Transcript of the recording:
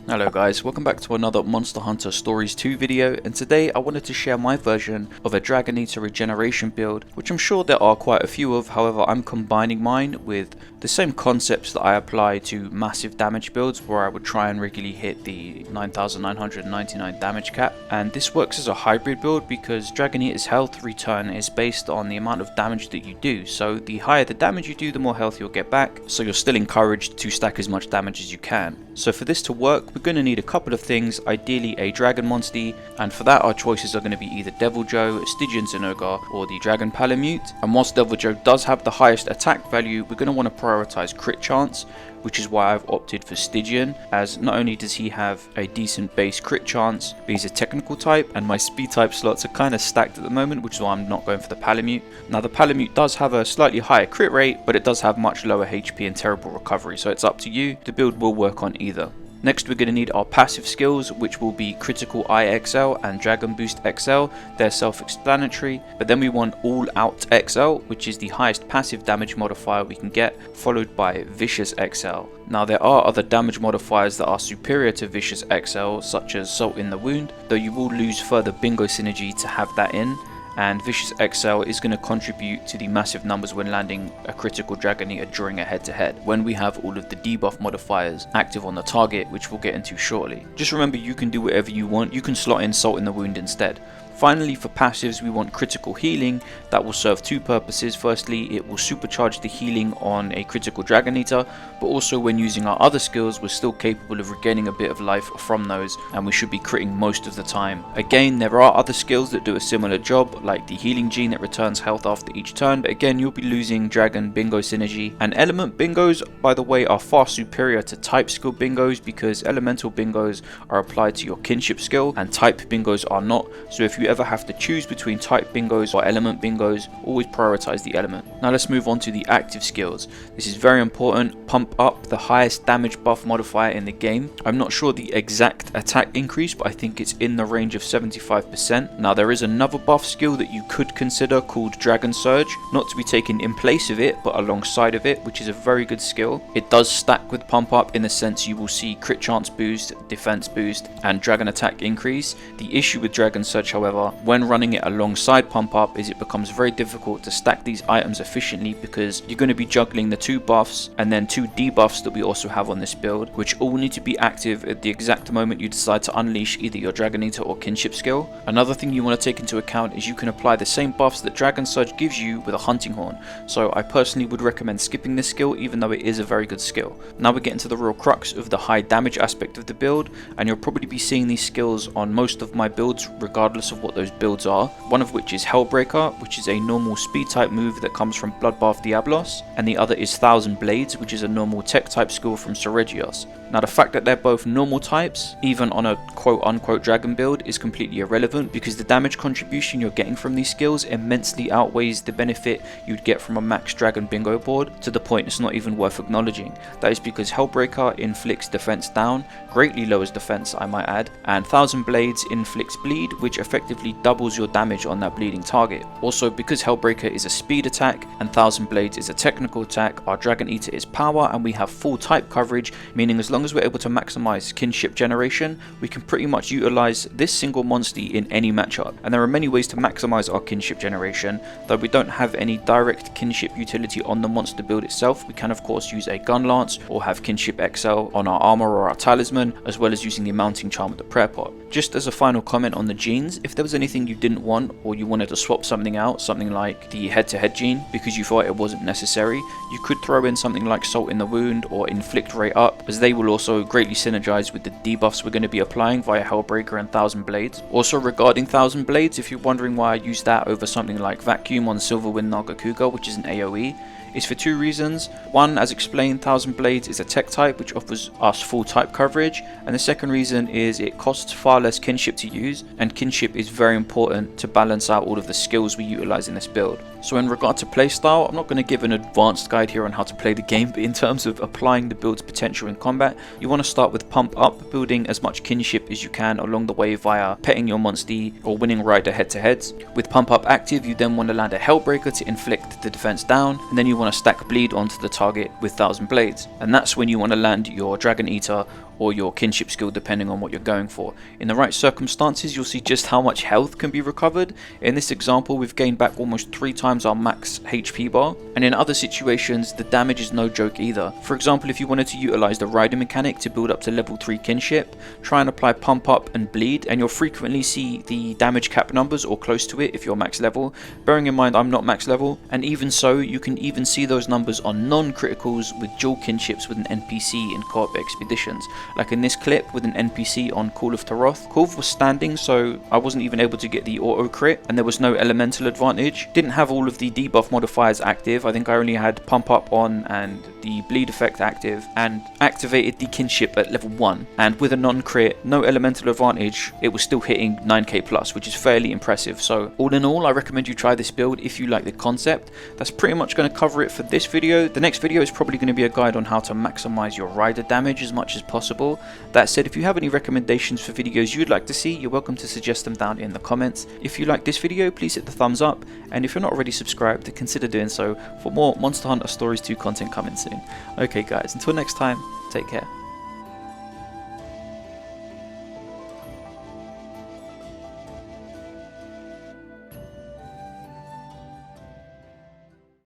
Hello guys, welcome back to another Monster Hunter Stories 2 video, and today I wanted to share my version of a Dragon Eater regeneration build, which I'm sure there are quite a few of. However, I'm combining mine with the same concepts that I apply to massive damage builds, where I would try and regularly hit the 9,999 damage cap. And this works as a hybrid build because Dragon Eater's health return is based on the amount of damage that you do. So the higher the damage you do, the more health you'll get back, so you're still encouraged to stack as much damage as you can. So for this to work, we're going to need a couple of things, ideally a Dragon Monster, and for that our choices are going to be either Deviljho, Stygian Zinogre, or the Dragon Palamute. And whilst Deviljho does have the highest attack value, we're going to want to prioritize crit chance, which is why I've opted for Stygian, as not only does he have a decent base crit chance, but he's a technical type, and my speed type slots are kind of stacked at the moment, which is why I'm not going for the Palamute. Now the Palamute does have a slightly higher crit rate, but it does have much lower HP and terrible recovery, so it's up to you. The build will work on either. Next we're going to need our passive skills, which will be Critical Eye XL and Dragon Boost XL. They're self-explanatory, but then we want All Out XL, which is the highest passive damage modifier we can get, followed by Vicious XL. Now there are other damage modifiers that are superior to Vicious XL, such as Salt in the Wound, though you will lose further bingo synergy to have that in. And Vicious XL is going to contribute to the massive numbers when landing a critical Dragon Eater during a head-to-head, when we have all of the debuff modifiers active on the target, which we'll get into shortly. Just remember, you can do whatever you want. You can slot in Salt in the Wound instead. Finally, for passives, we want critical healing. That will serve two purposes. Firstly, it will supercharge the healing on a critical Dragon Eater, but also when using our other skills, we're still capable of regaining a bit of life from those, and we should be critting most of the time. Again, there are other skills that do a similar job, like the healing gene that returns health after each turn, but again, you'll be losing dragon bingo synergy. And element bingos, by the way, are far superior to type skill bingos, because elemental bingos are applied to your kinship skill and type bingos are not. So if you ever have to choose between type bingos or element bingos, always prioritize the element. Now let's move on to the active skills. This is very important. Pump Up, the highest damage buff modifier in the game. I'm not sure the exact attack increase, but I think it's in the range of 75%. Now there is another buff skill that you could consider called Dragon Surge, not to be taken in place of it but alongside of it, which is a very good skill. It does stack with Pump Up in the sense you will see crit chance boost, defense boost, and dragon attack increase. The issue with Dragon Surge, however, when running it alongside Pump Up, is it becomes very difficult to stack these items efficiently, because you're going to be juggling the two buffs and then two debuffs that we also have on this build, which all need to be active at the exact moment you decide to unleash either your Dragon Eater or kinship skill. Another thing you want to take into account is you can apply the same buffs that Dragon Surge gives you with a hunting horn, so I personally would recommend skipping this skill, even though it is a very good skill. Now we get into the real crux of the high damage aspect of the build, and you'll probably be seeing these skills on most of my builds regardless of what those builds are, one of which is Hellbreaker, which is a normal speed type move that comes from Bloodbath Diablos, and the other is Thousand Blades, which is a normal tech type skill from Seregios. Now the fact that they're both normal types, even on a quote-unquote dragon build, is completely irrelevant, because the damage contribution you're getting from these skills immensely outweighs the benefit you'd get from a max dragon bingo board, to the point it's not even worth acknowledging. That is because Hellbreaker inflicts defense down, greatly lowers defense I might add, and Thousand Blades inflicts bleed, which effectively doubles your damage on that bleeding target. Also, because Hellbreaker is a speed attack and Thousand Blades is a technical attack, our Dragon Eater is power and we have full type coverage, meaning as long as we're able to maximize kinship generation, we can pretty much utilize this single monster in any matchup. And there are many ways to maximize our kinship generation. Though we don't have any direct kinship utility on the monster build itself, we can of course use a gun lance or have kinship XL on our armor or our talisman, as well as using the mounting charm at the prayer pot. Just as a final comment on the genes, if there was anything you didn't want, or you wanted to swap something out, something like the head-to-head gene, because you thought it wasn't necessary, you could throw in something like Salt in the Wound or Inflict Rate Up, as they will also greatly synergize with the debuffs we're going to be applying via Hellbreaker and Thousand Blades. Also regarding Thousand Blades, if you're wondering why I use that over something like Vacuum on Silverwind Nagakuga, which is an AoE, is for two reasons. One, as explained, Thousand Blades is a tech type which offers us full type coverage, and the second reason is it costs far less kinship to use, and kinship is very important to balance out all of the skills we utilize in this build. So in regard to playstyle, I'm not going to give an advanced guide here on how to play the game, but in terms of applying the build's potential in combat, you want to start with Pump Up, building as much kinship as you can along the way via petting your monster or winning rider head-to-heads. With Pump Up active, you then want to land a Hellbreaker to inflict the defense down, and then you want to stack bleed onto the target with Thousand Blades, and that's when you want to land your Dragon Eater or your kinship skill depending on what you're going for. In the right circumstances you'll see just how much health can be recovered. In this example we've gained back almost 3 times our max HP bar, and in other situations the damage is no joke either. For example, if you wanted to utilize the rider mechanic to build up to level 3 kinship, try and apply pump up and bleed, and you'll frequently see the damage cap numbers or close to it if you're max level. Bearing in mind I'm not max level, and even so you can even see those numbers on non-criticals with dual kinships with an NPC in co-op expeditions. Like in this clip with an NPC on Call of Taroth, Corv was standing, so I wasn't even able to get the auto crit, and there was no elemental advantage. Didn't have all of the debuff modifiers active. I think I only had pump up on and the bleed effect active, and activated the kinship at level 1, and with a non-crit, no elemental advantage, it was still hitting 9k plus, which is fairly impressive. So all in all, I recommend you try this build if you like the concept. That's pretty much going to cover it for this video. The next video is probably going to be a guide on how to maximize your rider damage as much as possible. That said, if you have any recommendations for videos you'd like to see, you're welcome to suggest them down in the comments. If you like this video, please hit the thumbs up, and if you're not already subscribed, consider doing so for more Monster Hunter Stories 2 content coming soon. Okay guys, until next time, take care.